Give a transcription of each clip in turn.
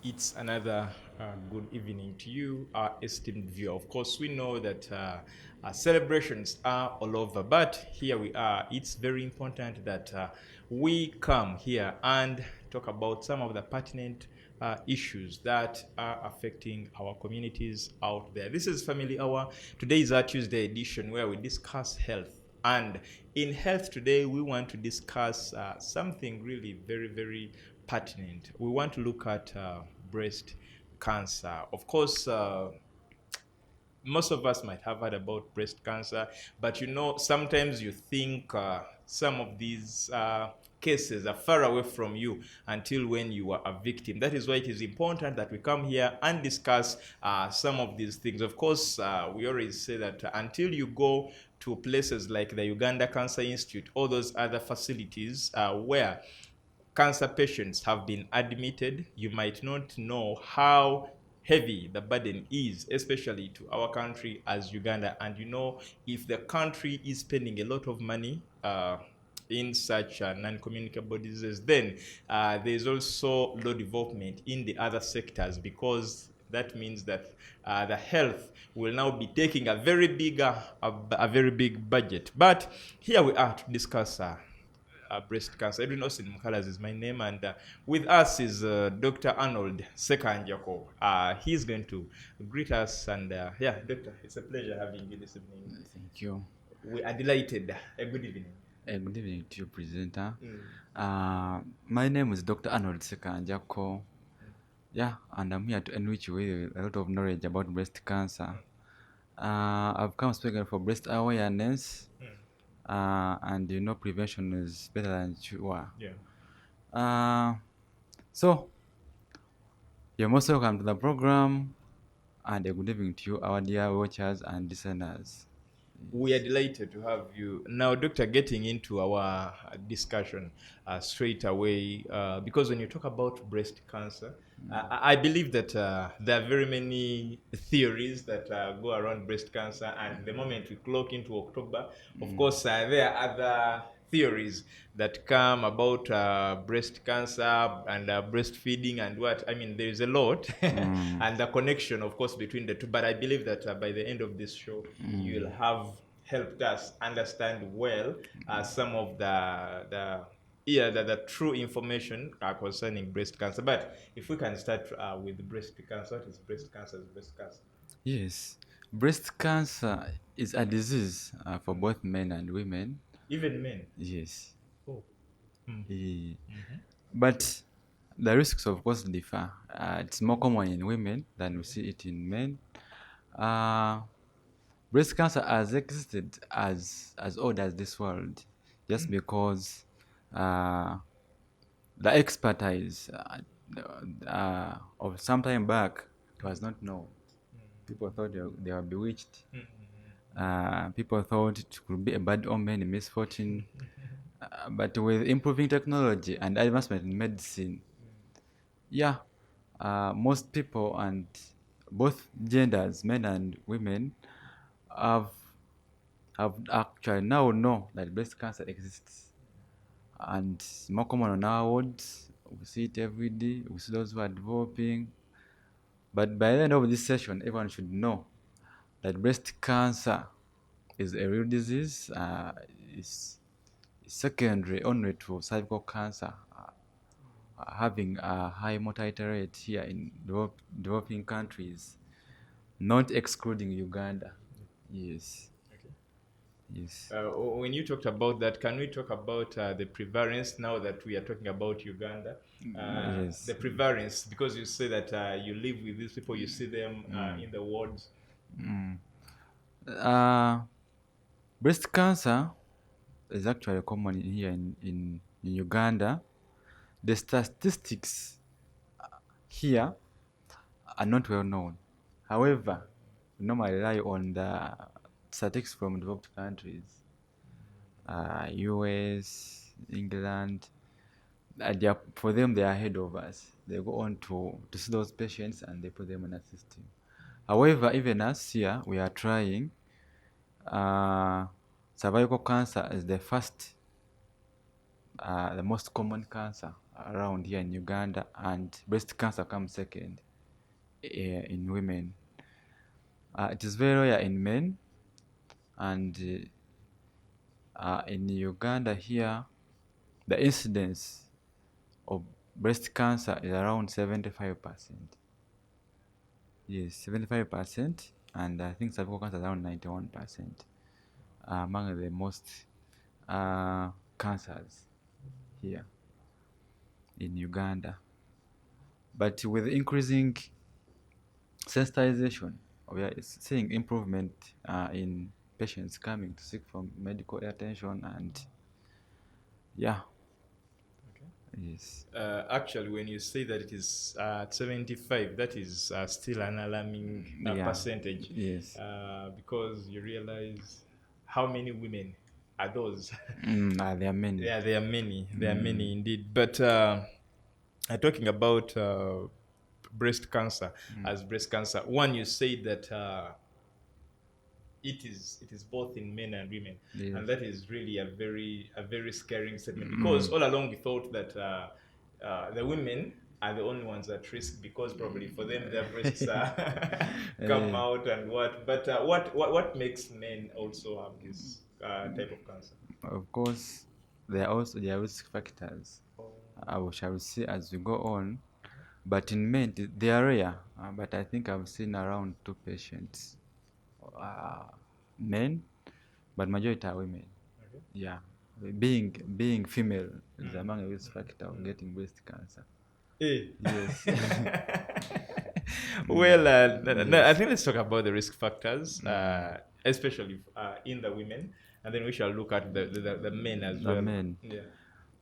It's another good evening to you, our esteemed viewer. Of course, we know that celebrations are all over, but here we are. It's very important that we come here and talk about some of the pertinent issues that are affecting our communities out there. This is Family Hour. Today is our Tuesday edition where we discuss health. And in health today, we want to discuss something really very, very pertinent. We want to look at breast cancer. Of course, most of us might have heard about breast cancer, but sometimes you think some of these cases are far away from you until when you are a victim. That is why it is important that we come here and discuss some of these things. Of course, we always say that until you go to places like the Uganda Cancer Institute or those other facilities where cancer patients have been admitted, you might not know how heavy the burden is, especially to our country as Uganda. And if the country is spending a lot of money in such non-communicable diseases, then there's also low development in the other sectors, because that means that the health will now be taking a very big budget. But here we are to discuss breast cancer. Edwin Austin Mukalas is my name, and with us is Dr. Arnold Sekanjako. He's going to greet us, and yeah, Doctor, it's a pleasure having you this evening. Thank you. We are delighted. A good evening. Good evening to you, presenter. My name is Dr. Arnold Sekanjako. Yeah, and I'm here to enrich you with a lot of knowledge about breast cancer. I've come speaking for breast awareness, and prevention is better than cure. Yeah. So, you're most welcome to the program, and a good evening to you, our dear watchers and listeners. We are delighted to have you. Now, Doctor, getting into our discussion straight away, because when you talk about breast cancer, I believe that there are very many theories that go around breast cancer, and the moment we clock into October, of course, there are other theories that come about breast cancer and breastfeeding and what I mean. There is a lot, and the connection, of course, between the two. But I believe that by the end of this show, you'll have helped us understand well some of the true information concerning breast cancer. But if we can start with breast cancer, what is breast cancer? Is breast cancer? Yes, breast cancer is a disease for both men and women. Even men? Yes. Oh. But the risks, of course, differ. It's more common in women than we see it in men. Breast cancer has existed as old as this world, just because the expertise of some time back, it was not known. People thought they were bewitched. People thought it could be a bad omen, a misfortune. But with improving technology and advancement in medicine, most people and both genders, men and women, have actually now know that breast cancer exists, and it's more common on our wards. We see it every day. We see those who are developing. But by the end of this session, everyone should know that breast cancer is a real disease. It's secondary only to cervical cancer, having a high mortality rate here in developing countries, not excluding Uganda. Yes. Okay. Yes. When you talked about that, can we talk about the prevalence now that we are talking about Uganda? Yes. The prevalence, because you say that you live with these people, you see them in the wards. Breast cancer is actually common here in Uganda. The statistics here are not well known. However, we normally rely on the statistics from developed countries, US, England. For them, they are ahead of us. They go on to see those patients and they put them in a system. However, even us here, we are trying. Cervical cancer is the most common cancer around here in Uganda, and breast cancer comes second in women. It is very rare in men, and in Uganda here, the incidence of breast cancer is around 75%. Yes, 75%, and I think cervical cancer is around 91%, among the most cancers here in Uganda. But with increasing sensitization, we are seeing improvement in patients coming to seek for medical attention, and yeah. Yes. Actually, when you say that it is 75, that is still an alarming Yeah. percentage, Yes. because you realize how many women are those. There are many. Yeah, there are many. There are many indeed. But talking about breast cancer as breast cancer, one, you say that it is both in men and women, Yes. and that is really a very scaring statement, because all along we thought that the women are the only ones at risk, because probably for them their breasts come out and what. But what makes men also have this type of cancer? Of course, there are also their risk factors. We shall see as we go on. But in men, they are rare. But I think I've seen around 2 patients, men, but majority are women. Okay. Yeah, being female is among a risk factor of getting breast cancer. Eh. Yes. Well, I think let's talk about the risk factors, especially in the women, and then we shall look at the men as The well. men. Yeah.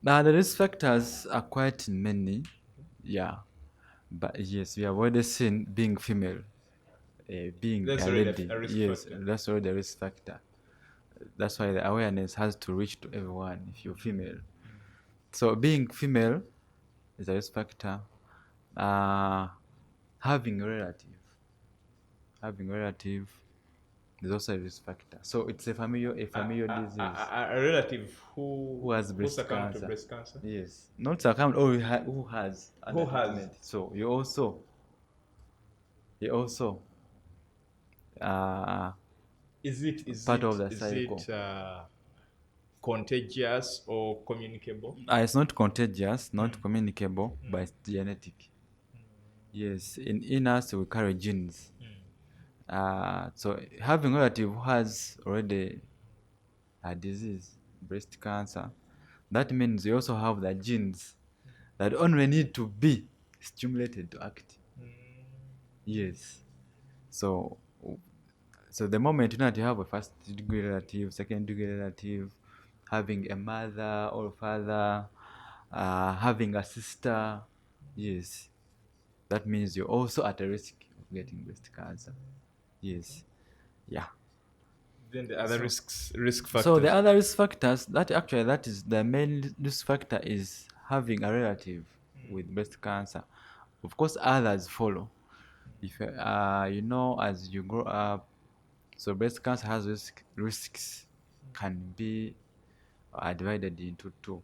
Now the risk factors are quite many. Yeah, but yes, we have already seen being female, being That's a already lady. a risk Yes, factor. that's already the risk factor. That's why the awareness has to reach to everyone if you're female. So being female is a risk factor. Uh, having a relative is also a risk factor. So it's a familial disease. A relative Who has breast succumbed to cancer? breast cancer. Yes, not succumbed, or who has under Who has? treatment. So you also uh, Is it is part it of the is cycle. it contagious or communicable? It's not contagious, not communicable, but it's genetic. Yes, in us we carry genes. So having a relative who has already a disease, breast cancer, that means you also have the genes that only need to be stimulated to act. Yes. So the moment you know that you have a first degree relative, second degree relative, having a mother or father, having a sister, yes, that means you're also at a risk of getting breast cancer. Yes. Yeah. Then the other risk factors. So the other risk factors, that is the main risk factor, is having a relative with breast cancer. Of course, others follow. If as you grow up, so breast cancer has risks can be divided into two.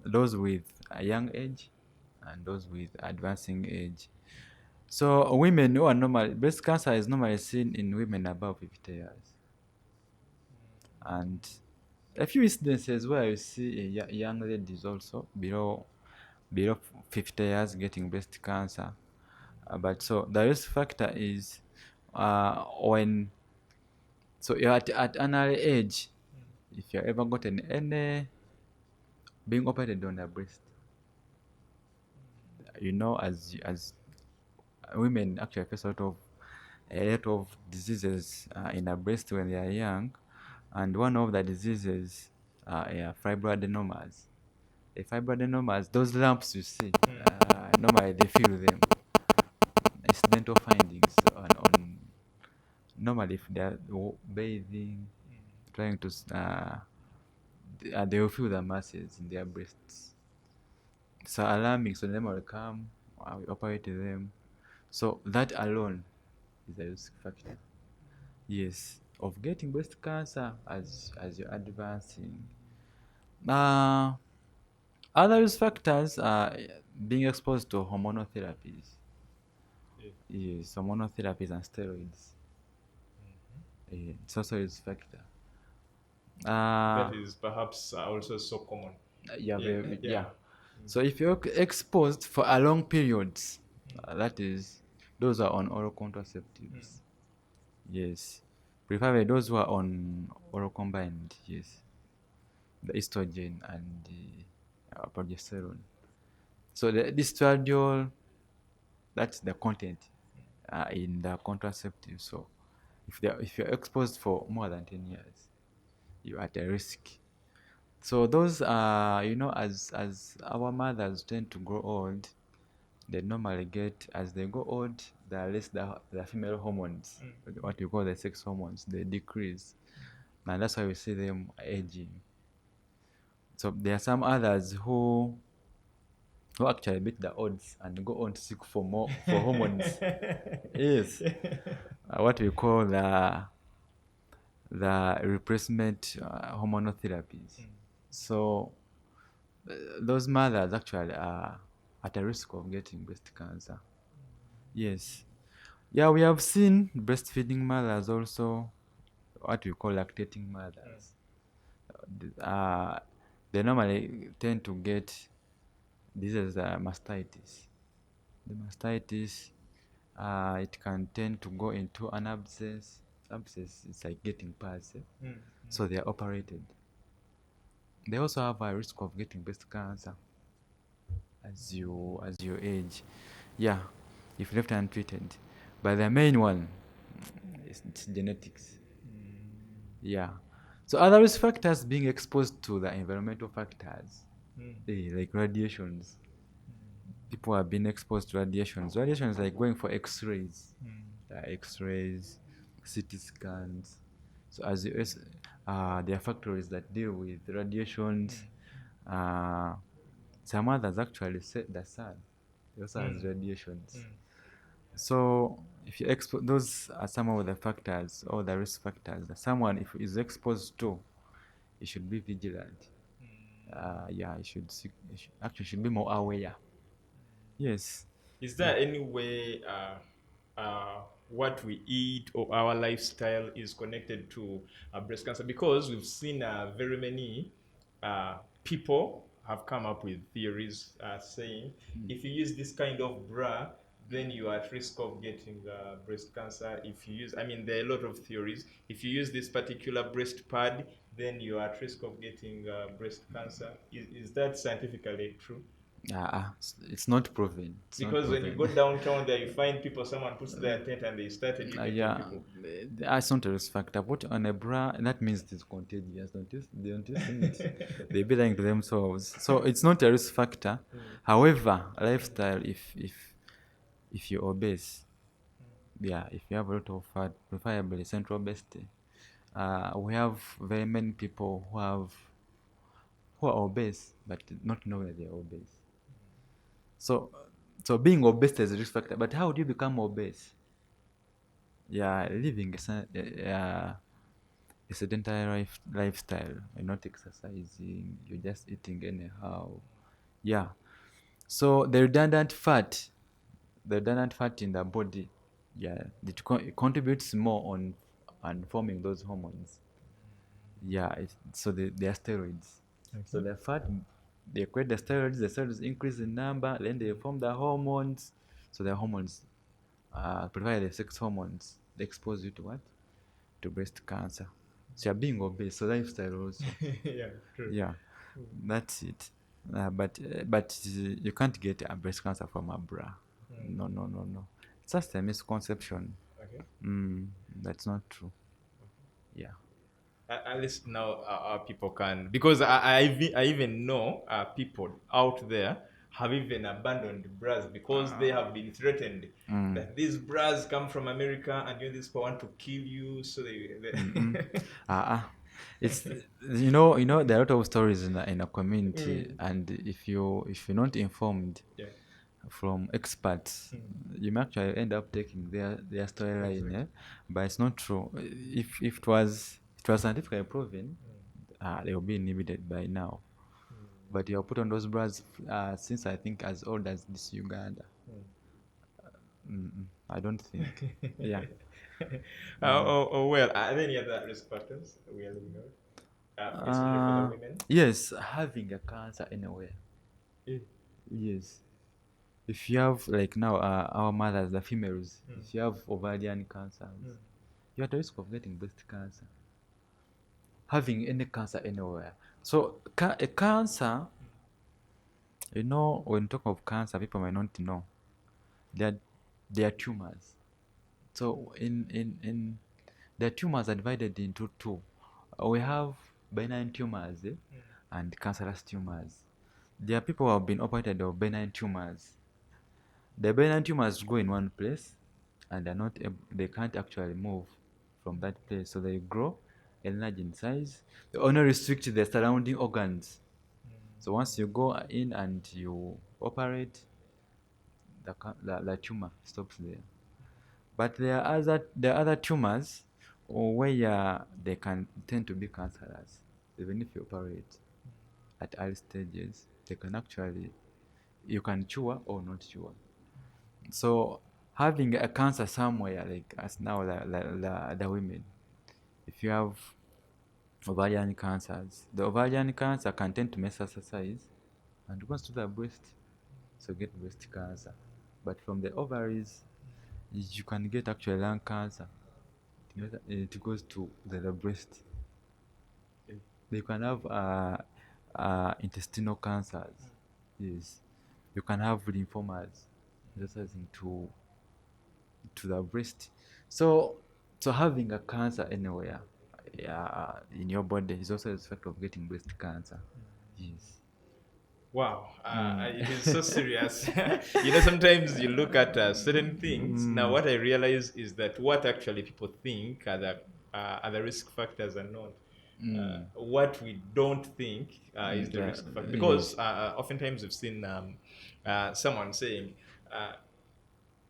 Those with a young age and those with advancing age. So women who are normal, breast cancer is normally seen in women above 50 years. And a few instances where you see young ladies also below 50 years getting breast cancer. But so the risk factor is when you're at an early age, if you're ever gotten any being operated on the breast, as women actually face a lot of diseases in the breast when they are young, and one of the diseases are fibroadenomas. The fibroadenomas, those lumps you see, normally they feel them. Incidental findings on normally if they are bathing, trying to they will feel the masses in their breasts. So alarming. So them will come, we operate them. So that alone is a risk factor. Yes, of getting breast cancer as you're advancing. Other risk factors are being exposed to hormonal therapies. Yeah. Yes, hormonal therapies and steroids. It's also a risk factor. That is perhaps also so common. Yeah, Yeah, yeah. yeah. So if you're exposed for a long periods, that is, those are on oral contraceptives. Yes. Preferably those who are on oral combined, yes. The estrogen and the progesterone. So the estradiol, that's the content in the contraceptive. So if you're exposed for more than 10 years, you're at a risk. So those are, as our mothers tend to grow old, they normally get, as they go old, the female hormones, what you call the sex hormones, they decrease. And that's why we see them aging. So there are some others who actually beat the odds and go on to seek for more for hormones. Yes, what we call the replacement hormonal therapies. So those mothers actually are at a risk of getting breast cancer. Yes. Yeah, we have seen breastfeeding mothers also, what we call lactating mothers. Uh, they normally tend to get diseases, mastitis. The mastitis, it can tend to go into an abscess. Abscess is like getting pus, so they are operated. They also have a risk of getting breast cancer as you age. Yeah, if left untreated. But the main one is it's genetics. Yeah. So other risk factors, being exposed to the environmental factors, like radiations. People have been exposed to radiations. Radiations like going for X-rays, X-rays, CT scans. So there are factories that deal with radiations. Uh, some others actually set the sun. It also has radiations. So if you expose, those are some of the factors or the risk factors that someone, if is exposed to, he should be vigilant. Yeah, actually should be more aware. Yes. Is there any way what we eat or our lifestyle is connected to breast cancer? Because we've seen very many people have come up with theories saying if you use this kind of bra, then you are at risk of getting breast cancer. If you use, I mean, there are a lot of theories. If you use this particular breast pad, then you are at risk of getting breast cancer. Is that scientifically true? It's not proven. It's not Because when you go proven. downtown there, you find people, someone puts their tent and they started giving to Yeah, people. that's not a risk factor. Put on a bra, that means it's contagious. Don't you think they're be lying to themselves? So it's not a risk factor. However, lifestyle, if you're obese, yeah, if you have a lot of fat, preferably central obesity, we have very many people who are obese but not know that they're obese. So, so being obese is a risk factor. But how do you become obese? Yeah, living a sedentary lifestyle. You're not exercising. You're just eating anyhow. Yeah. So the redundant fat in the body, yeah, it contributes more on forming those hormones. Yeah. So they are steroids. So the fat, they create the steroids increase in number, then they form the hormones. So the hormones, provide the sex hormones, they expose you to what? To breast cancer. So you're being obese, so lifestyle also. Yeah, true. Yeah, that's it. But you can't get a breast cancer from a bra. No, no, no, no. It's just a misconception. Okay. That's not true. Yeah. At least now our people can, because I even know people out there have even abandoned bras because they have been threatened that these bras come from America and these people want to kill you. So they Uh, it's there are a lot of stories in a community, and if you're not informed yeah, from experts, you may actually end up taking their storyline, exactly. but it's not true. If it was scientifically proven, they will be inhibited by now. but you have put on those bras since I think as old as this Uganda. I don't think. Yeah. Well, are there any other risk factors we are looking at, especially for the women? Yes, having a cancer anywhere. Eh, Yes. If you have, like now, our mothers, the females, if you have ovarian cancers, you're at risk of getting breast cancer. Having any cancer anywhere. So, a cancer, when you talk of cancer, people might not know. They are tumors. So, the tumors are divided into two. We have benign tumors and cancerous tumors. There are people who have been operated of benign tumors. The benign tumors go in one place and they can't actually move from that place. So they grow, enlarge in size. They only restrict the surrounding organs. So once you go in and you operate, the tumor stops there. But there are other tumors where they can tend to be cancerous. Even if you operate at early stages, they can actually, you can cure or not cure. So having a cancer somewhere, like as now the women, if you have ovarian cancers, the ovarian cancer can tend to metastasize and goes to the breast, so get breast cancer. But from the ovaries, you can get actually lung cancer. It goes to the breast. You can have intestinal cancers. Yes, you can have lymphomas metastasizing to the breast. So having a cancer anywhere, in your body is also a effect of getting breast cancer. Yes. Wow, it is so serious. Sometimes you look at certain things. Now, what I realize is that what actually people think are the risk factors are not. What we don't think is the Yeah. risk factor. Because Yes. oftentimes we've seen someone saying,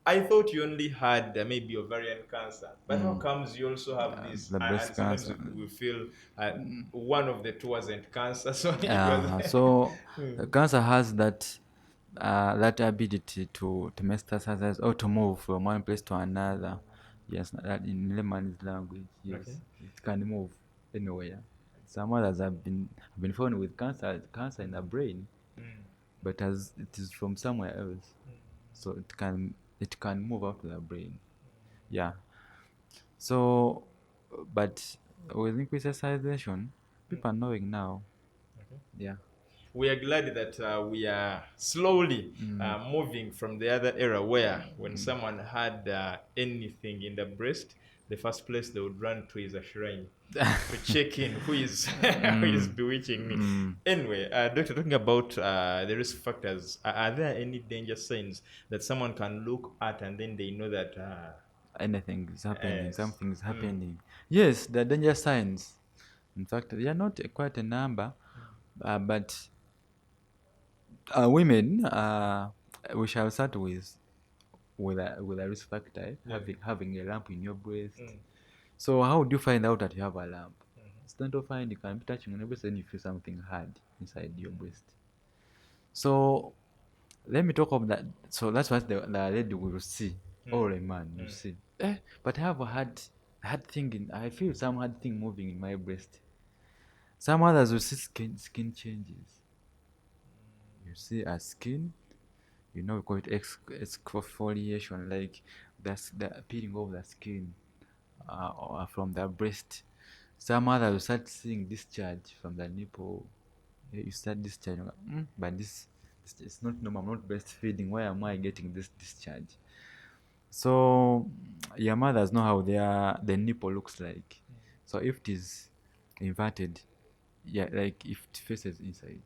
I thought you only had maybe ovarian cancer, but how comes you also have this? The breast And sometimes cancer. we feel one of the two wasn't cancer, so it was. So cancer has that ability to metastasize or to move from one place to another. Yes, that in layman's language, Okay. yes, it can move anywhere. Some others have been found with cancer in the brain, but as it is from somewhere else, so it can move out to the brain. Yeah. So, but with linguicization, people are knowing now. Yeah. We are glad that we are slowly moving from the other era where when someone had anything in the breast, the first place they would run to is a shrine to check in who is who is bewitching me. Anyway, Doctor, talking about the risk factors, are there any danger signs that someone can look at and then they know that? Anything is happening, Yes. something is happening. Yes, the danger signs. In fact, they are not quite a number, but women, we shall start with a risk factor, having a lump in your breast. So how would you find out that you have a lump? It's not to find, you can be touching on your breast and you feel something hard inside your breast. So let me talk of that. So that's what the lady will see, or a man will see. But I have a hard thing I feel some hard thing moving in my breast. Some others will see skin changes. You see a skin, we call it exfoliation, like that's the peeling of the skin or from the breast. Some others will start seeing discharge from the nipple. You start discharging, but this is not normal. I'm not breastfeeding. Why am I getting this discharge? So your mothers know how the nipple looks like. So if it is inverted, yeah, like if it faces inside,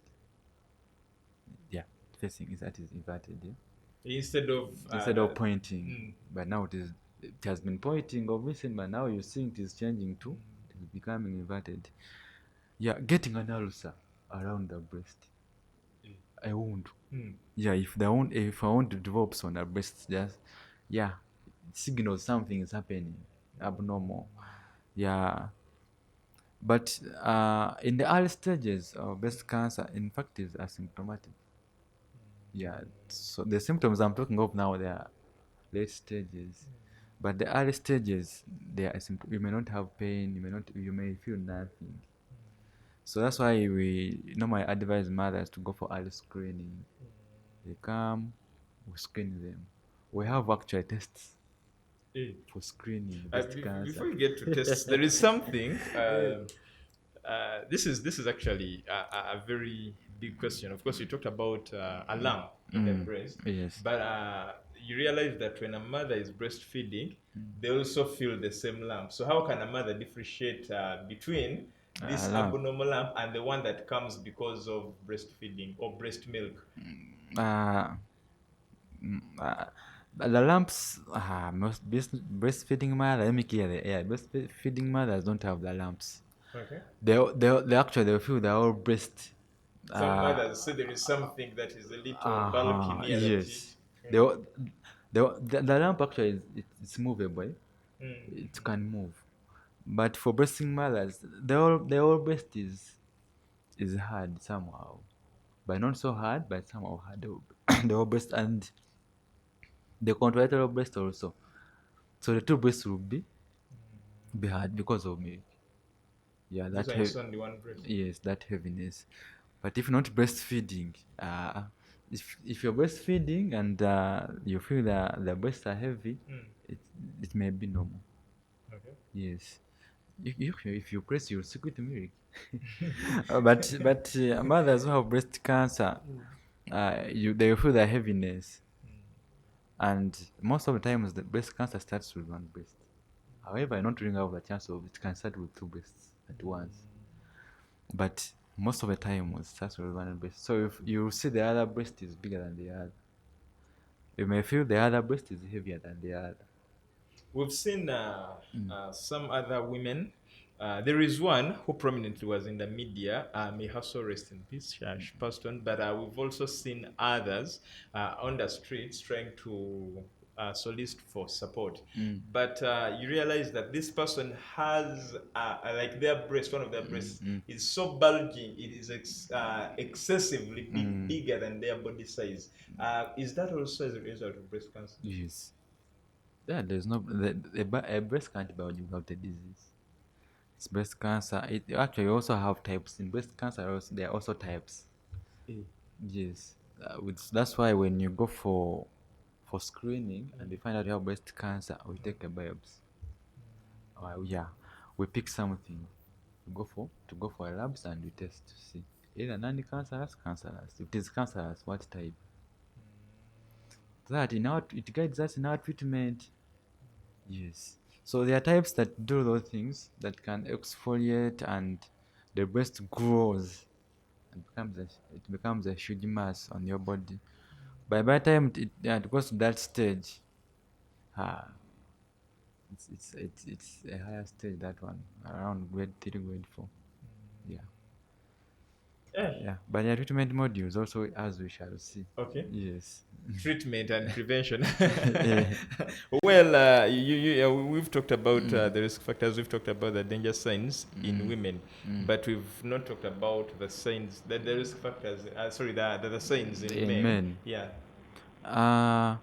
yeah, facing inside is inverted, yeah. Instead of Instead of pointing, but now it has been pointing of recent, but now you're seeing it is changing too. It is becoming inverted. Yeah, getting an ulcer around the breast, a wound. Yeah, if a wound develops on the breast, just yeah, it signals something is happening abnormal. Yeah, But in the early stages of breast cancer, in fact, is asymptomatic. Yeah. So the symptoms I'm talking of now, they are late stages, but the early stages, they are you may not have pain, you may feel nothing. So that's why we normally advise mothers to go for early screening. They come, we screen them. We have actual tests Eh. for screening breast Before cancer. you get to tests, there is something. This is actually a very big question. Of course, you talked about a lump in the breast, Yes. but you realize that when a mother is breastfeeding, they also feel the same lump. So how can a mother differentiate between this Lump. abnormal lump and the one that comes because of breastfeeding or breast milk? Uh, uh, the lumps, most breastfeeding mothers, let me clear the air. Breastfeeding mothers don't have the lumps. Okay. They actually they feel their whole breast. Some Uh, mothers say there is something that is a little bulky near the teeth. yes. They, Mm. al- the lump actually it's movable. Mm. It can move. But for breasting mothers, the whole breast is hard somehow, but not so hard, but somehow hard. The whole breast and the contralateral breast also. So the two breasts will be hard because of milk. Yeah, This that one is only one breast. yes, that heaviness. But if not breastfeeding, if you're breastfeeding and you feel that the breasts are heavy, Mm. it it may be normal. Okay. Yes. If you press, you'll secret milk. But mothers who have breast cancer, they feel the heaviness, and most of the times the breast cancer starts with one breast. However, not ruling out the chance of it can start with two breasts at once. But most of the time it starts with one breast. So if you see the other breast is bigger than the other, you may feel the other breast is heavier than the other. We've seen some other women. There is one who prominently was in the media. May her soul rest in peace. She passed on. But we've also seen others on the streets trying to solicit for support. But you realize that this person has, like their breast, one of their breasts is so bulging, it is excessively bigger than their body size. Is that also as a result of breast cancer? Yes. Yeah, there's no a breast can't bulge without a disease. It's breast cancer. It actually also have types in breast cancer. Also, there are also types. Eh. Yes, that's why when you go for screening and you find out you have breast cancer, we take a biopsy. Yeah, we pick something to go for a labs and we test to see either non-cancerous, cancerous. If it is cancerous, what type? That in our it guides us in our treatment. Yes. So there are types that do those things that can exfoliate and the breast grows and it becomes a huge mass on your body. By the time it goes to that stage, uh, it's a higher stage, that one around grade 3, grade 4. Yeah. Eh. Yeah. But your treatment modules also, as we shall see. Okay. Yes. Treatment and prevention. Yeah. Well, we've talked about the risk factors, we've talked about the danger signs in women, but we've not talked about the signs, the risk factors, sorry, the signs in In men. men. Yeah. Uh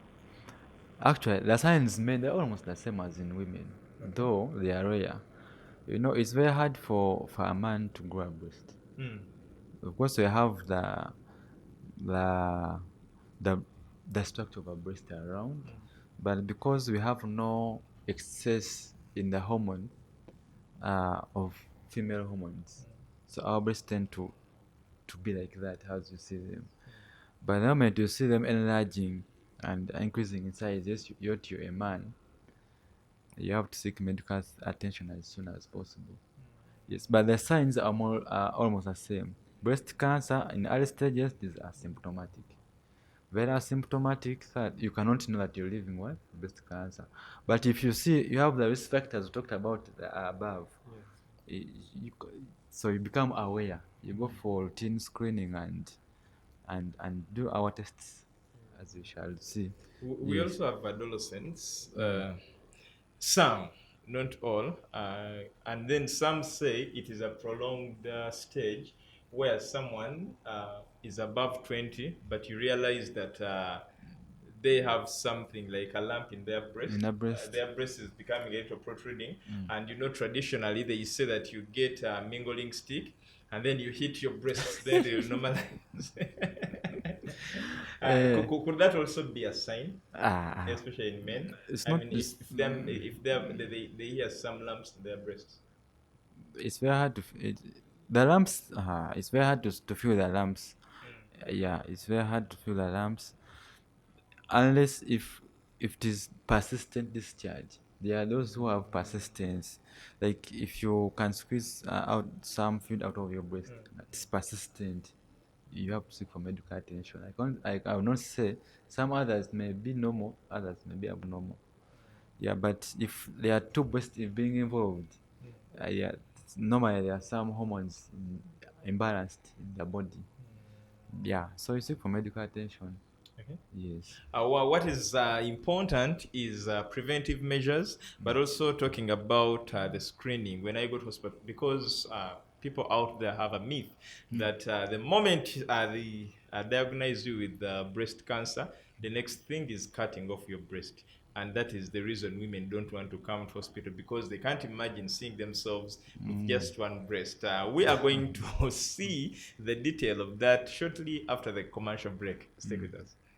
Actually, the signs men, they're almost the same as in women, though they are rare. It's very hard for a man to grow a breast. Mm. Of course, we have the the the structure of a breast around, but because we have no excess in the hormone of female hormones, so our breasts tend to be like that as you see them. But the moment you see them enlarging and increasing in size, yes, you're a man, you have to seek medical attention as soon as possible. Yes, but the signs are almost the same. Breast cancer in early stages is asymptomatic. Very asymptomatic that you cannot know that you're living with breast cancer. But if you see you have the risk factors we talked about above, y- you, so you become aware. You go for routine screening and do our tests, as we shall see. We Yes. also have adolescents. Some, not all. And then some say it is a prolonged stage where someone is above 20, but you realize that they have something like a lump in their breast. In a breast. Their breast is becoming a little protruding. And you know, traditionally, they say that you get a mingling stick and then you hit your breasts, then they will normalize. Eh, Could that also be a sign, ah, especially in men? it's I not. mean, if they hear some lumps in their breasts. It's very hard to the lamps. It's very hard to feel the lamps. Yeah, it's very hard to feel the lamps unless if it is persistent discharge. There are those who have persistence, like if you can squeeze out some fluid out of your breast, it's persistent. You have to seek for medical attention. I will not say some others may be normal, others may be abnormal. Yeah, but if there are two breasts being involved, yeah, normally there are some hormones imbalanced in the body. Yeah, so you seek for medical attention. Okay. Yes. What is important is preventive measures, but also talking about the screening when I go to hospital, because people out there have a myth that the moment they diagnose you with breast cancer, the next thing is cutting off your breast. And that is the reason women don't want to come to hospital, because they can't imagine seeing themselves with just one breast. We are going to see the detail of that shortly after the commercial break. Stay with us.